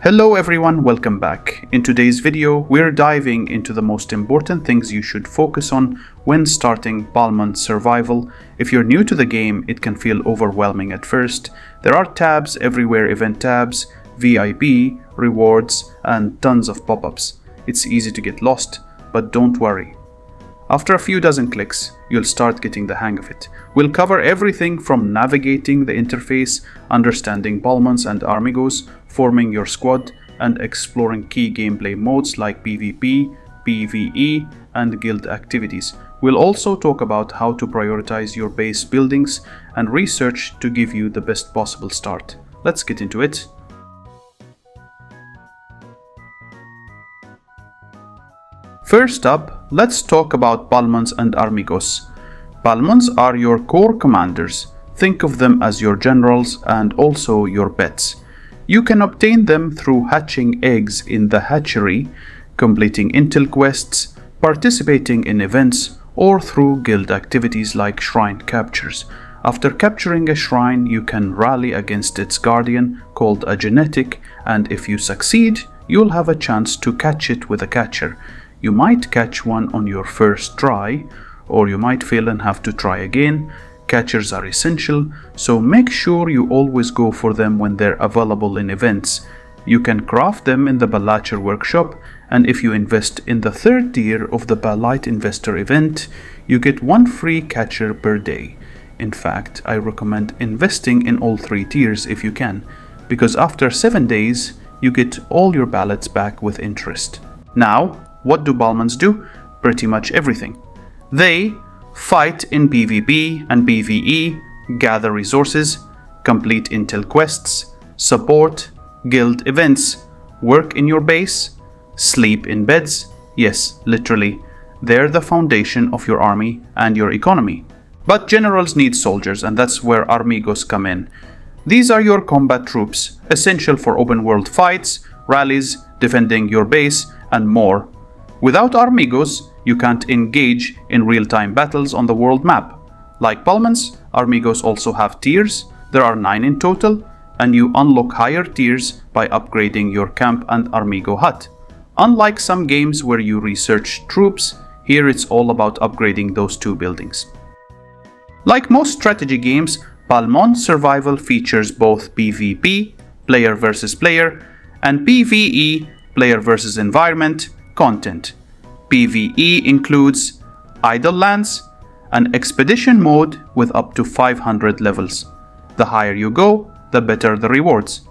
Hello everyone, welcome back. In today's video, we're diving into the most important things you should focus on when starting Palmon Survival. If you're new to the game, it can feel overwhelming at first. There are tabs everywhere, event tabs, VIP, rewards, and tons of pop-ups. It's easy to get lost, but don't worry. After a few dozen clicks, you'll start getting the hang of it. We'll cover everything from navigating the interface, understanding Palmons and Armigos, forming your squad, and exploring key gameplay modes like PvP, PvE, and guild activities. We'll also talk about how to prioritize your base buildings and research to give you the best possible start. Let's get into it. First up, let's talk about Palmons and Armigos. Palmons are your core commanders. Think of them as your generals and also your pets. You can obtain them through hatching eggs in the hatchery, completing intel quests, participating in events, or through guild activities like shrine captures. After capturing a shrine, you can rally against its guardian, called a genetic, and if you succeed, you'll have a chance to catch it with a catcher. You might catch one on your first try, or you might fail and have to try again. Catchers are essential, so make sure you always go for them when they're available in events. You can craft them in the Ballacher workshop, and if you invest in the third tier of the Ballite Investor event, you get one free catcher per day. In fact, I recommend investing in all three tiers if you can, because after 7 days, you get all your ballots back with interest. Now, what do Palmons do? Pretty much everything. They fight in PvP and PvE, gather resources, complete intel quests, support guild events, work in your base, sleep in beds. Yes, literally, they're the foundation of your army and your economy. But generals need soldiers, and that's where Armigos come in. These are your combat troops, essential for open world fights, rallies, defending your base, and more. Without Armigos, you can't engage in real-time battles on the world map. Like Palmons, Armigos also have tiers. There are 9 in total, and you unlock higher tiers by upgrading your camp and Armigo hut. Unlike some games where you research troops, here it's all about upgrading those 2 buildings. Like most strategy games, Palmon Survival features both PvP, player versus player, and PvE, player versus environment, content. PvE includes idle lands, an expedition mode with up to 500 levels. The higher you go, the better the rewards.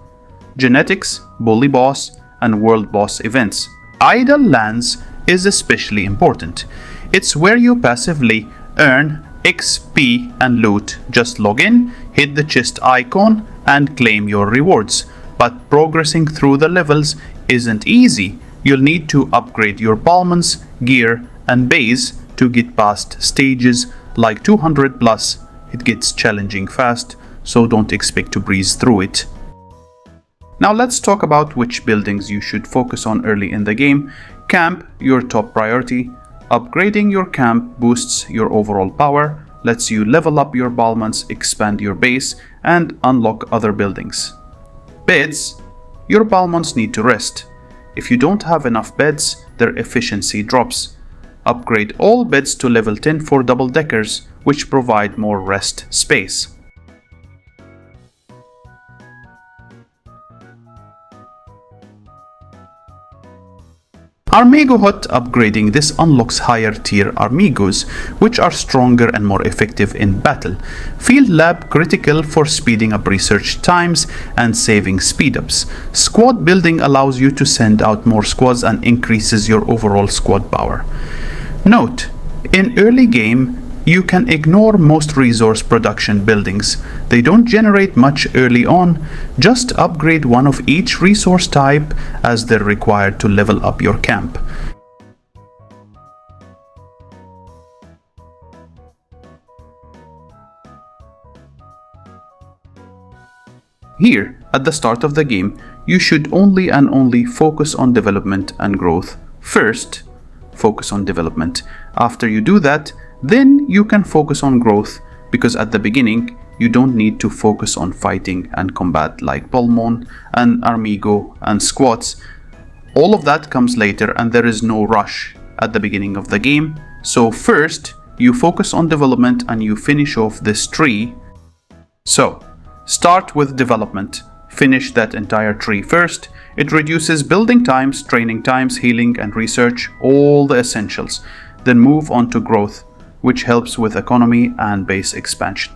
Genetics, bully boss, and world boss events. Idle lands is especially important. It's where you passively earn XP and loot. Just log in, hit the chest icon, and claim your rewards. But progressing through the levels isn't easy. You'll need to upgrade your Palmons, gear, and base to get past stages like 200 plus. It gets challenging fast, so don't expect to breeze through it. Now let's talk about which buildings you should focus on early in the game. Camp, your top priority. Upgrading your camp boosts your overall power, lets you level up your Palmons, expand your base, and unlock other buildings. Beds, your Palmons need to rest. If you don't have enough beds, their efficiency drops. Upgrade all beds to level 10 for double-deckers, which provide more rest space. Armigo Hut upgrading. This unlocks higher tier Armigos, which are stronger and more effective in battle. Field Lab critical for speeding up research times and saving speed-ups. Squad building allows you to send out more squads and increases your overall squad power. Note, in early game, you can ignore most resource production buildings. They don't generate much early on. Just upgrade one of each resource type as they're required to level up your camp. Here, at the start of the game, you should only focus on development and growth. First, focus on development. After you do that, then you can focus on growth, because at the beginning, you don't need to focus on fighting and combat like Palmon and Armigo and squats. All of that comes later and there is no rush at the beginning of the game. So first, you focus on development and you finish off this tree. So, start with development. Finish that entire tree first. It reduces building times, training times, healing and research, all the essentials. Then move on to growth, which helps with economy and base expansion.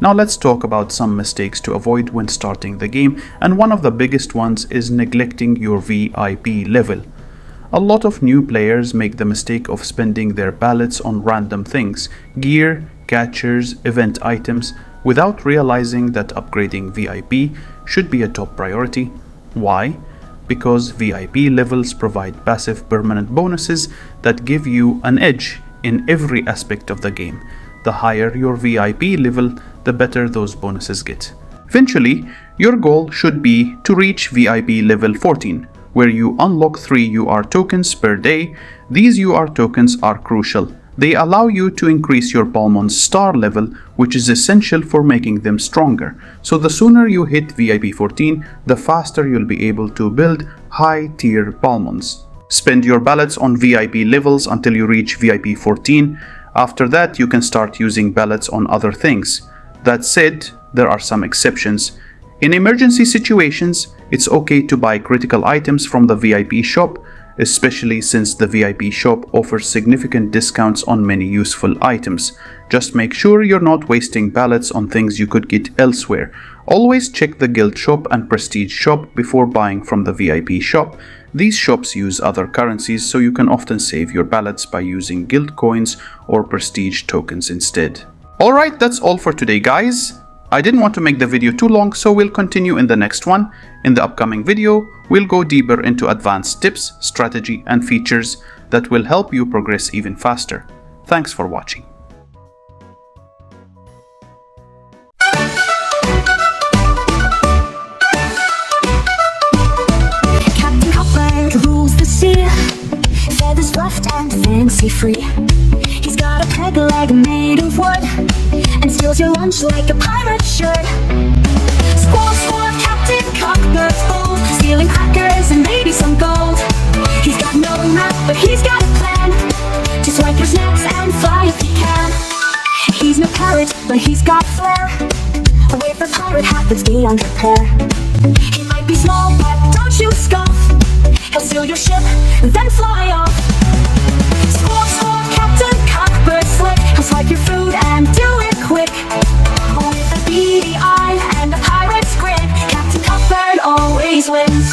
Now let's talk about some mistakes to avoid when starting the game, and one of the biggest ones is neglecting your VIP level. A lot of new players make the mistake of spending their ballots on random things, gear, catchers, event items, without realizing that upgrading VIP should be a top priority. Why? Because VIP levels provide passive permanent bonuses that give you an edge in every aspect of the game. The higher your VIP level, the better those bonuses get. Eventually, your goal should be to reach VIP level 14, where you unlock 3 UR tokens per day. These UR tokens are crucial. They allow you to increase your Palmon's star level, which is essential for making them stronger. So the sooner you hit VIP 14, the faster you'll be able to build high-tier Palmons. Spend your ballots on VIP levels until you reach VIP 14. After that, you can start using ballots on other things. That said, there are some exceptions. In emergency situations, it's okay to buy critical items from the VIP shop, especially since the VIP shop offers significant discounts on many useful items. Just make sure you're not wasting ballots on things you could get elsewhere. Always check the guild shop and prestige shop before buying from the VIP shop. These shops use other currencies, so you can often save your ballots by using guild coins or prestige tokens instead. Alright, that's all for today, guys. I didn't want to make the video too long, so we'll continue in the next one. In the upcoming video, we'll go deeper into advanced tips, strategy, and features that will help you progress even faster. Thanks for watching. Rules the sea, feathers fluffed and fancy free. He's got a peg leg made of wood and steals your lunch like a pirate should. Squall, squall, Captain Cockbird's bold, stealing crackers and maybe some gold. He's got no map, but he's got a plan to swipe your snacks and fly if he can. He's no parrot, but he's got flair. A way for pirate habits beyond repair. He might be small, but don't you scoff. He'll steal your ship, then fly off. Squawk, squawk, Captain Cockbird slick. He'll swipe your food and do it quick. With a beady eye and a pirate's grin, Captain Cockbird always wins.